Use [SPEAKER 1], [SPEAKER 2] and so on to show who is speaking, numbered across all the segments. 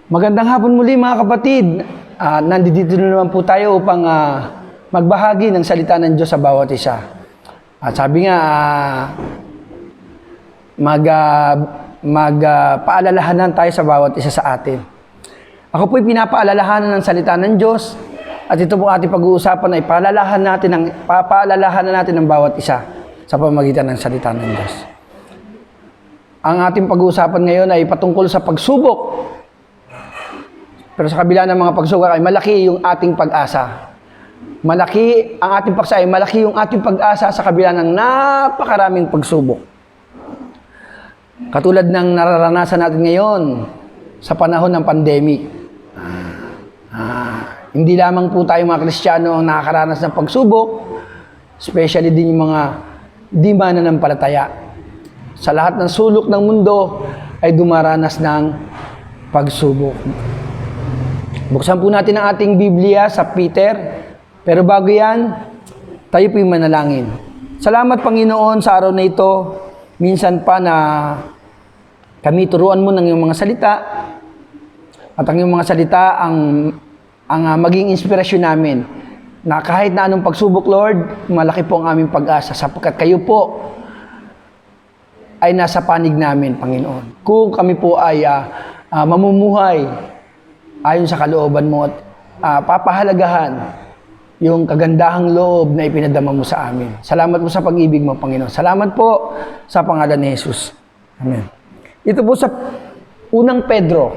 [SPEAKER 1] Magandang hapon muli mga kapatid. Nandito na naman po tayo upang magbahagi ng salita ng Diyos sa bawat isa. At sabi nga, paalalahanan tayo sa bawat isa sa atin. Ako po'y pinapaalalahanan ng salita ng Diyos at ito po ating pag-uusapan ay paalalahanan natin ng bawat isa sa pamamagitan ng salita ng Diyos. Ang ating pag-uusapan ngayon ay patungkol sa pagsubok. Pero sa kabila ng mga pagsubok ay malaki yung ating pag-asa. Malaki ang ating paksa ay malaki yung ating pag-asa sa kabila ng napakaraming pagsubok. Katulad ng nararanasan natin ngayon sa panahon ng pandemic. Hindi lamang po tayo mga Kristiyano ang nakakaranas ng pagsubok, especially din yung mga di mananampalataya. Sa lahat ng sulok ng mundo ay dumaranas ng pagsubok. Buksan po natin ang ating Biblia sa Peter. Pero bago yan, tayo po'y manalangin. Salamat Panginoon sa araw na ito. Minsan pa na kami turuan mo ng iyong mga salita. At ang iyong mga salita ang maging inspirasyon namin. Na kahit na anong pagsubok, Lord, malaki po ang aming pag-asa. Sapagkat kayo po ay nasa panig namin, Panginoon. Kung kami po ay mamumuhay ayon sa kalooban mo at papahalagahan yung kagandahang loob na ipinadama mo sa amin. Salamat po sa pag-ibig mo, Panginoon. Salamat po sa pangalan ni Jesus. Amen. Ito po sa unang Pedro,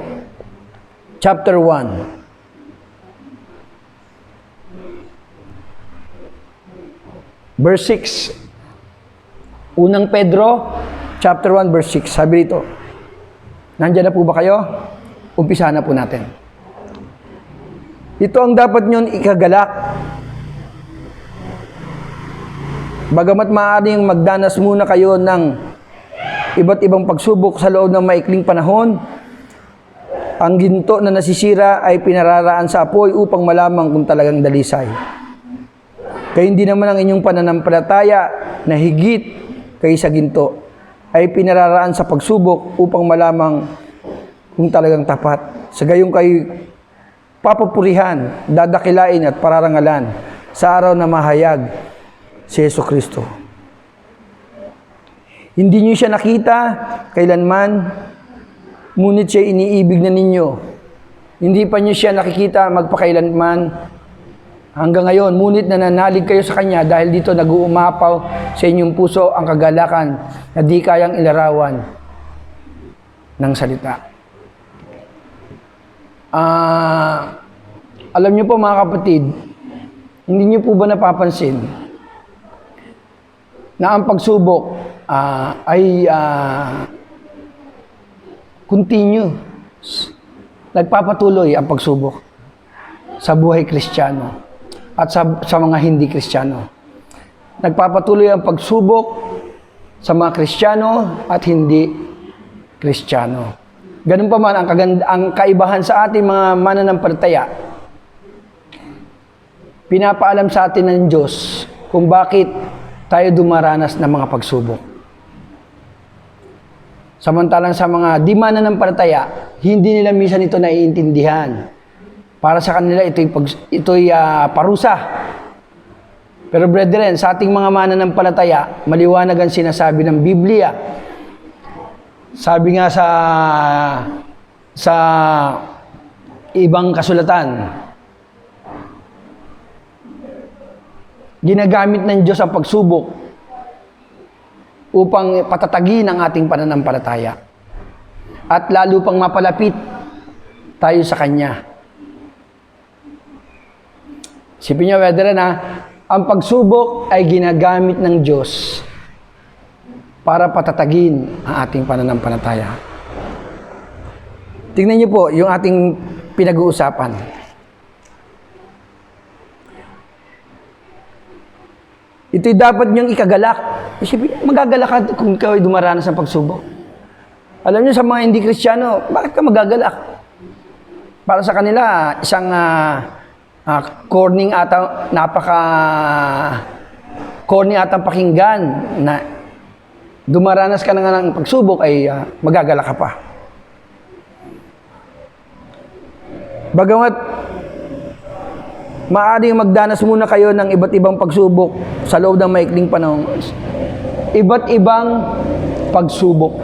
[SPEAKER 1] chapter 1, verse 6. Unang Pedro, chapter 1, verse 6. Sabi dito, nandiyan na po ba kayo? Umpisa na po natin. Ito ang dapat nyon ikagalak. Bagamat maaaring magdanas muna kayo ng iba't ibang pagsubok sa loob ng maikling panahon, ang ginto na nasisira ay pinararaan sa apoy upang malamang kung talagang dalisay. Kaya hindi naman ang inyong pananampalataya na higit kaysa ginto ay pinararaan sa pagsubok upang malamang kung talagang tapat. Sa gayong kayo papupurihan, dadakilain at pararangalan sa araw na mahayag si Jesucristo. Hindi niyo siya nakita kailanman, ngunit siya iniibig na ninyo. Hindi pa niyo siya nakikita magpakailanman hanggang ngayon, ngunit nananalig kayo sa Kanya dahil dito nag-uumapaw sa inyong puso ang kagalakan na di kayang ilarawan ng salita. Alam niyo po mga kapatid, hindi niyo po ba napapansin na ang pagsubok ay continuous. Nagpapatuloy ang pagsubok sa buhay Kristiyano at sa mga hindi Kristiyano. Nagpapatuloy ang pagsubok sa mga Kristiyano at hindi Kristiyano. Ganun pa man ang kaibahan sa ating mga mananampalataya. Pinapaalam sa atin ng Diyos kung bakit tayo dumaranas ng mga pagsubok. Samantalang sa mga di mananampalataya, hindi nila minsan ito naiintindihan. Para sa kanila ito'y parusa. Pero brethren, sa ating mga mananampalataya, maliwanag ang sinasabi ng Biblia. Sabi nga sa ibang kasulatan, ginagamit ng Diyos ang pagsubok upang patatagin ang ating pananampalataya at lalo pang mapalapit tayo sa Kanya. Isipin niyo, brethren, ang pagsubok ay ginagamit ng Diyos para patatagin ang ating pananampalataya. Tingnan niyo po yung ating pinag-uusapan. Ito'y dapat niyong ikagalak. Magagalak ka kung ikaw ay dumaranas ng pagsubok. Alam niyo sa mga hindi Kristiyano, bakit ka magagalak? Para sa kanila, isang corny ata, corny atang pakinggan na dumaranas ka na nga ng pagsubok ay magagalak ka pa. Bagamat maaaring magdanas muna kayo ng iba't ibang pagsubok sa loob ng maikling panahon. Iba't ibang pagsubok.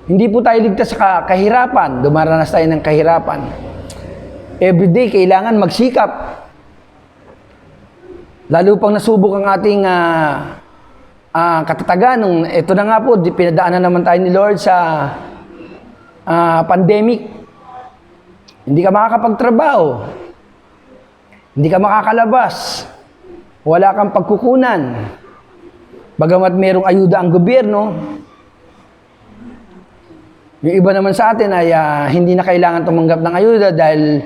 [SPEAKER 1] Hindi po tayo ligtas sa kahirapan. Dumaranas tayo ng kahirapan. Everyday, kailangan magsikap. Lalo pang nasubok ang ating katatagan. Ito na nga po, pinadaanan naman tayo ni Lord sa pandemic. Hindi ka makakapagtrabaho. Hindi ka makakalabas. Wala kang pagkukunan. Bagamat merong ayuda ang gobyerno, yung iba naman sa atin ay hindi na kailangan tumanggap ng ayuda dahil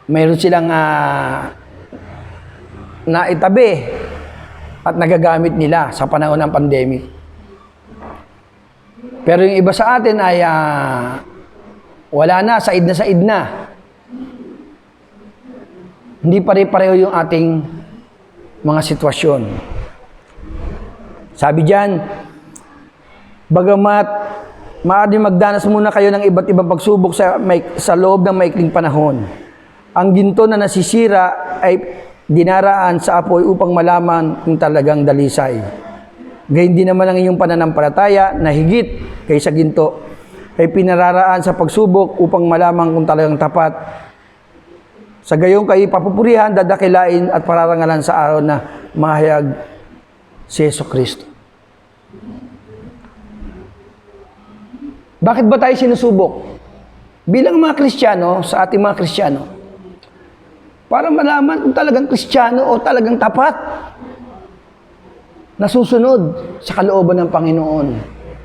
[SPEAKER 1] mayroon silang naitabi at nagagamit nila sa panahon ng pandemic. Pero yung iba sa atin ay wala na, said na. Hindi pare-pareho yung ating mga sitwasyon. Sabi diyan, bagamat maaari magdanas muna kayo ng iba't ibang pagsubok sa loob ng maikling panahon, ang ginto na nasisira ay dinaraan sa apoy upang malaman kung talagang dalisay. Gayun din naman ang inyong pananampalataya na higit kaysa ginto ay pinararaan sa pagsubok upang malaman kung talagang tapat. Sa gayon kayo papupurihan, dadakilain at pararangalan sa araw na mahayag si Jesucristo. Bakit ba tayo sinusubok? Bilang mga Kristiyano, sa ating mga Kristiyano, para malaman kung talagang Kristiyano o talagang tapat, nasusunod sa kalooban ng Panginoon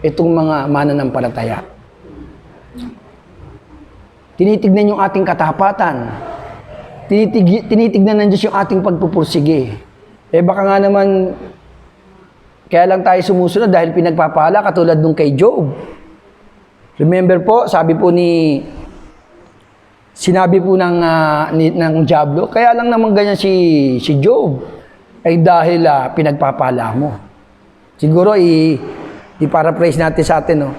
[SPEAKER 1] itong mga mananampalataya. Tinitignan yung ating katapatan. Tinitignan ng Diyos yung ating pagpupursige. Baka nga naman, kaya lang tayo sumusunod dahil pinagpapala katulad nung kay Job. Remember po, sinabi po ng Diablo, kaya lang naman ganyan si Job ay dahil pinagpapala mo. Siguro i-paraphrase natin sa atin, no?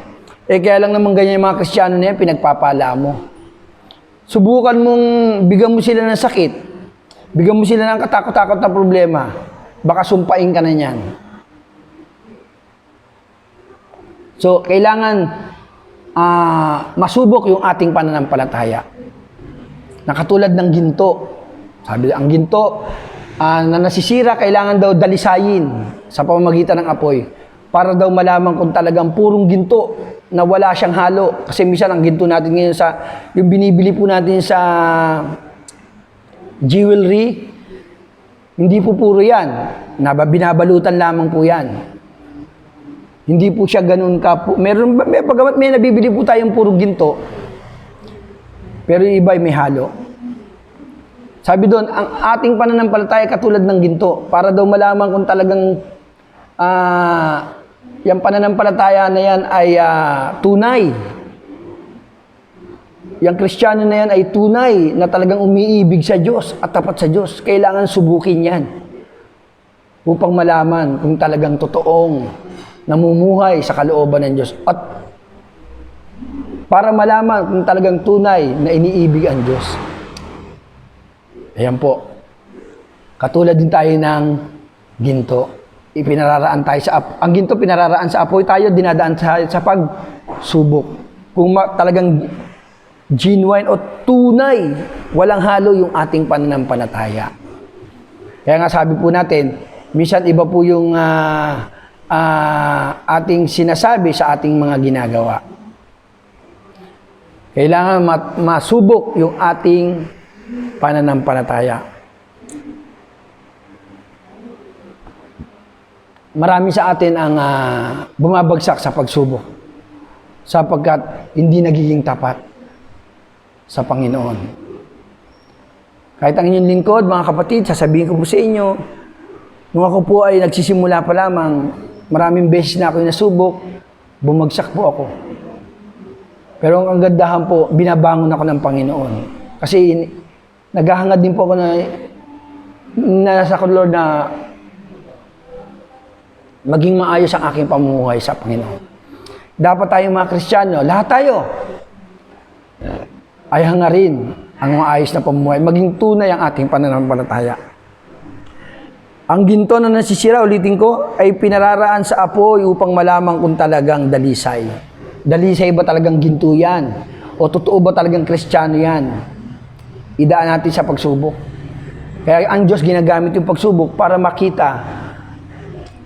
[SPEAKER 1] Kaya lang naman ganyan yung mga Kristiyano na yan, pinagpapala mo. Subukan mong bigyan mo sila ng sakit, bigyan mo sila ng katakot-takot na problema, baka sumpain ka na niyan. So, kailangan masubok yung ating pananampalataya. Nakatulad ng ginto. Sabi, ang ginto na nasisira, kailangan daw dalisayin sa pamamagitan ng apoy para daw malaman kung talagang purong ginto na wala siyang halo. Kasi minsan ang ginto natin ngayon yung binibili po natin sa jewelry, hindi po puro yan. Binabalutan lamang po yan. Hindi po siya ganun pagamat may nabibili po tayong purong ginto, pero yung iba ay may halo. Sabi doon, ang ating pananampalataya katulad ng ginto, para daw malaman kung talagang yung pananampalataya na yan ay tunay. Yung Kristiyano na yan ay tunay na talagang umiibig sa Diyos at tapat sa Diyos. Kailangan subukin yan upang malaman kung talagang totoong namumuhay sa kalooban ng Diyos. At para malaman kung talagang tunay na iniibig ang Diyos. Ayan po. Katulad din tayo ng ginto. Ipinararaan tayo ang ginto pinararaan sa apoy, tayo dinadaan sa pagsubok. Kung talagang genuine o tunay, walang halo yung ating pananampalataya. Kaya nga sabi po natin, minsan iba po yung ating sinasabi sa ating mga ginagawa. Kailangan masubok yung ating pananampalataya. Marami sa atin ang bumabagsak sa pagsubok sapagkat hindi nagiging tapat sa Panginoon. Kahit ang inyong lingkod, mga kapatid, sasabihin ko po sa inyo, nung ako po ay nagsisimula pa lamang, maraming beses na ako nasubok, bumagsak po ako. Pero ang kagandahan po, binabangon ako ng Panginoon. Kasi naghahangad din po ako na nasa Lord na maging maayos ang aking pamumuhay sa Panginoon. dapat tayong mga Kristiyano, lahat tayo, ay hangarin ang maayos na pamumuhay, maging tunay ang ating pananampalataya. Ang ginto na nasisira, ulitin ko, ay pinararaan sa apoy upang malamang kung talagang dalisay. Dalisay ba talagang ginto yan? O totoo ba talagang Kristiyano yan? Idaan natin sa pagsubok. Kaya ang Diyos ginagamit yung pagsubok para makita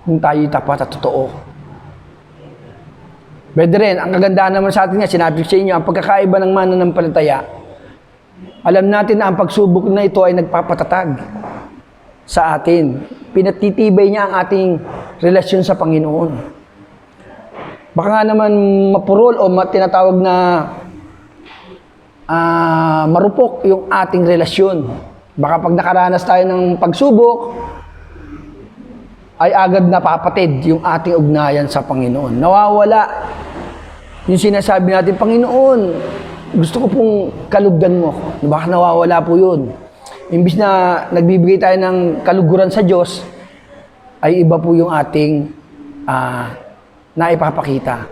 [SPEAKER 1] kung tayo tapat at totoo. Brethren, ang kagandahan naman sa atin nga, sinabi ko sa inyo, ang pagkakaiba ng mananampalataya, alam natin na ang pagsubok na ito ay nagpapatatag sa atin. Pinatitibay niya ang ating relasyon sa Panginoon. Baka nga naman mapurol o tinatawag na marupok yung ating relasyon. Baka pag nakaranas tayo ng pagsubok, ay agad napapatid yung ating ugnayan sa Panginoon. Nawawala yung sinasabi natin, Panginoon, gusto ko pong kalugdan mo. Baka nawawala po yun. Imbis na nagbibigay tayo ng kaluguran sa Diyos, ay iba po yung ating naipapakita.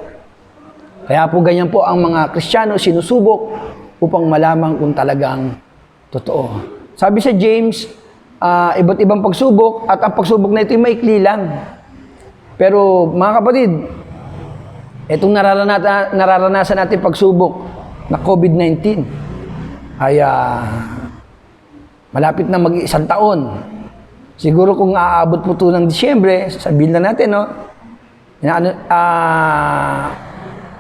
[SPEAKER 1] Kaya po ganyan po ang mga Kristiyano sinusubok upang malamang kung talagang totoo. Sabi sa James, iba't ibang pagsubok at ang pagsubok na ito ay maikli lang. Pero mga kapatid, itong nararanasan natin pagsubok na COVID-19 ay malapit na mag-isang taon. Siguro kung aabot po ito ng Disyembre, sabihin lang natin, no?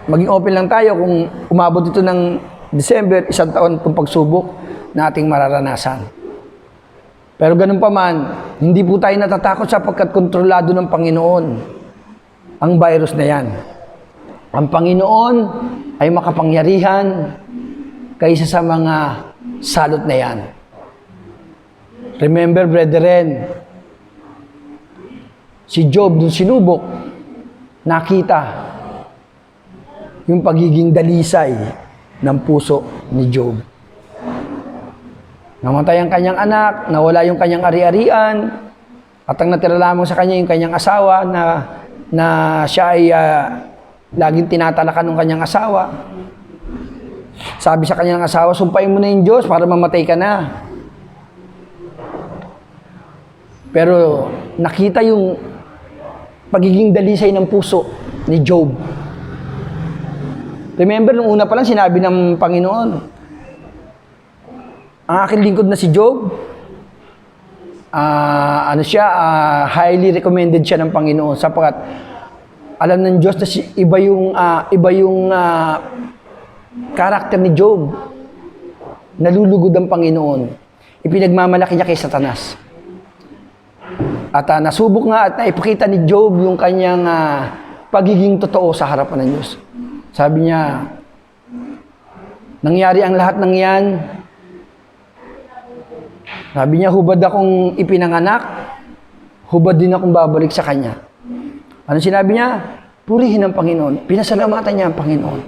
[SPEAKER 1] Maging open lang tayo kung umabot ito ng December, isang taon itong pagsubok na ating mararanasan. Pero ganun pa man, hindi po tayo natatakot sapagkat kontrolado ng Panginoon ang virus na yan. Ang Panginoon ay makapangyarihan kaysa sa mga salot na yan. Remember, brethren, si Job nung sinubok, nakita yung pagiging dalisay ng puso ni Job. Namatay ang kanyang anak, nawala yung kanyang ari-arian, at ang natira lamang sa kanya yung kanyang asawa na siya ay laging tinatalakan ng kanyang asawa. Sabi sa kanyang asawa, sumpain mo na yung Diyos para mamatay ka na. Pero nakita yung pagiging dalisay ng puso ni Job. Remember, nung una pa lang sinabi ng Panginoon, ang aking lingkod na si Job, highly recommended siya ng Panginoon sapagkat alam ng Diyos na iba yung karakter ni Job. Nalulugod ang Panginoon. Ipinagmamalaki niya kay Satanas. At nasubok nga at naipakita ni Job yung kanyang pagiging totoo sa harapan ng Diyos. Sabi niya, nangyari ang lahat ng yan. Sabi niya, hubad akong ipinanganak, hubad din akong babalik sa Kanya. Ano sinabi niya? Purihin ang Panginoon. Pinasalamatan niya ang Panginoon.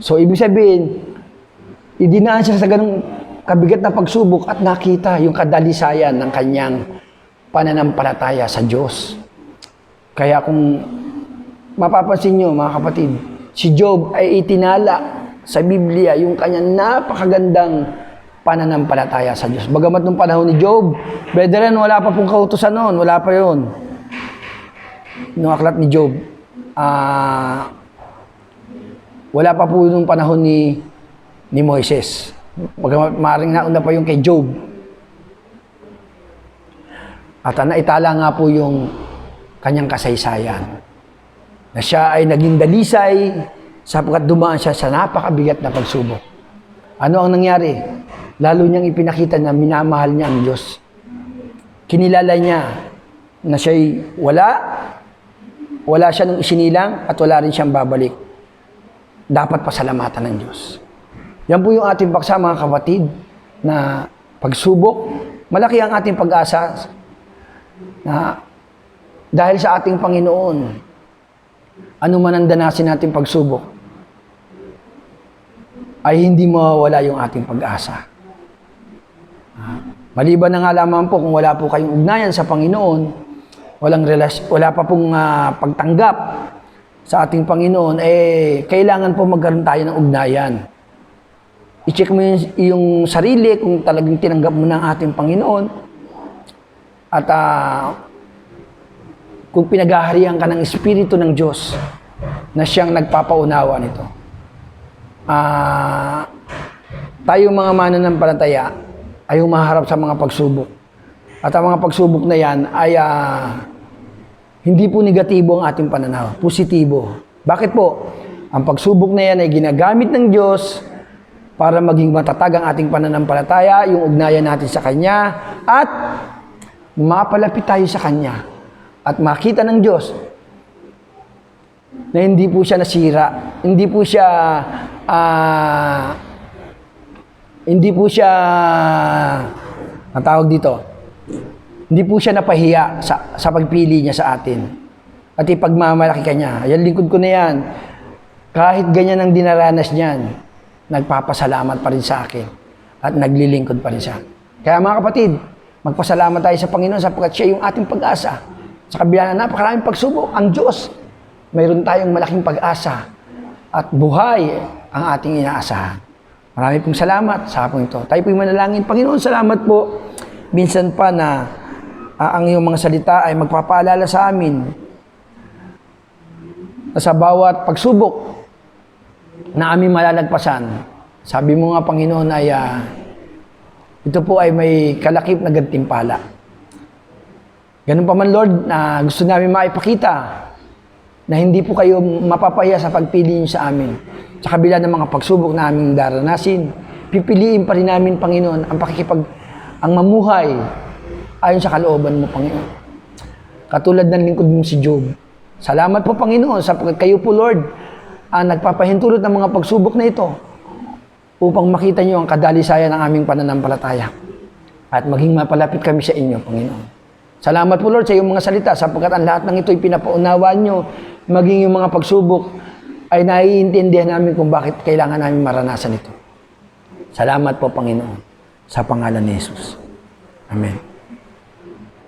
[SPEAKER 1] So, ibig sabihin, idinaan siya sa ganung kabigat na pagsubok at nakita yung kadalisayan ng kanyang pananampalataya sa Diyos. Kaya kung mapapansin niyo, mga kapatid, si Job ay itinala sa Biblia yung kanyang napakagandang pananampalataya sa Diyos. Bagamat nung panahon ni Job, brethren, wala pa pong kautusan noon, wala pa yun. Nung aklat ni Job, wala pa po nung panahon ni Moises. Bagamat maaaring nauna pa yung kay Job. At naitala nga po yung kanyang kasaysayan. Na siya ay naging dalisay sapagkat dumaan siya sa napakabigat na pagsubok. Ano ang nangyari? Lalo niyang ipinakita na minamahal niya ang Diyos. Kinilala niya na siya'y wala siya nung isinilang at wala rin siyang babalik. Dapat pasalamatan ng Diyos. Yan po yung ating paksa, mga kapatid, na pagsubok. Malaki ang ating pag-asa na dahil sa ating Panginoon, ano man ang danasin nating pagsubok, ay hindi mawawala yung ating pag-asa. Maliban na nga lamang po kung wala po kayong ugnayan sa Panginoon, wala pa pong pagtanggap sa ating Panginoon, kailangan po magkaroon tayo ng ugnayan. I-check mo yung sarili kung talagang tinanggap mo ng ating Panginoon at kung pinaghaharian ka ng Espiritu ng Diyos na siyang nagpapaunawa nito. Tayo mga mananampalataya ay humaharap sa mga pagsubok. At ang mga pagsubok na yan ay hindi po negatibo ang ating pananaw, positibo. Bakit po? Ang pagsubok na yan ay ginagamit ng Diyos para maging matatag ang ating pananampalataya, yung ugnayan natin sa Kanya, at mapalapit tayo sa Kanya. At makita ng Diyos na hindi po siya nasira, hindi po siya ang tawag dito, hindi po siya napahiya sa pagpili niya sa atin. At ipagmamalaki ka niya. Ayan, lingkod ko na yan. Kahit ganyan ang dinaranas niyan, nagpapasalamat pa rin sa akin. At naglilingkod pa rin siya. Kaya mga kapatid, magpasalamat tayo sa Panginoon sapagkat siya yung ating pag-asa. Sa kabila na napakaraming pagsubok, ang Diyos, mayroon tayong malaking pag-asa. At buhay ang ating inaasahan. Marami pong salamat sa hapong ito. Tayo po'y manalangin. Panginoon, salamat po. Minsan pa na ang iyong mga salita ay magpapaalala sa amin na sa bawat pagsubok na aming malalagpasan. Sabi mo nga, Panginoon, ay ito po ay may kalakip na gantimpala. Ganun pa man, Lord, na gusto namin maipakita na hindi po kayo mapapahiya sa pagpili niyo sa amin. Sa kabila ng mga pagsubok na aming daranasin, pipiliin pa rin namin, Panginoon, ang mamuhay ayon sa kalooban mo, Panginoon. Katulad ng lingkod mo si Job. Salamat po, Panginoon, sapagkat kayo po, Lord, nagpapahintulot ng mga pagsubok na ito upang makita niyo ang kadalisayan ng aming pananampalataya at maging mapalapit kami sa inyo, Panginoon. Salamat po, Lord, sa iyong mga salita sapagkat ang lahat ng ito ay pinapaunawaan niyo, maging yung mga pagsubok ay naiintindihan namin kung bakit kailangan namin maranasan ito. Salamat po, Panginoon, sa pangalan ni Jesus. Amen.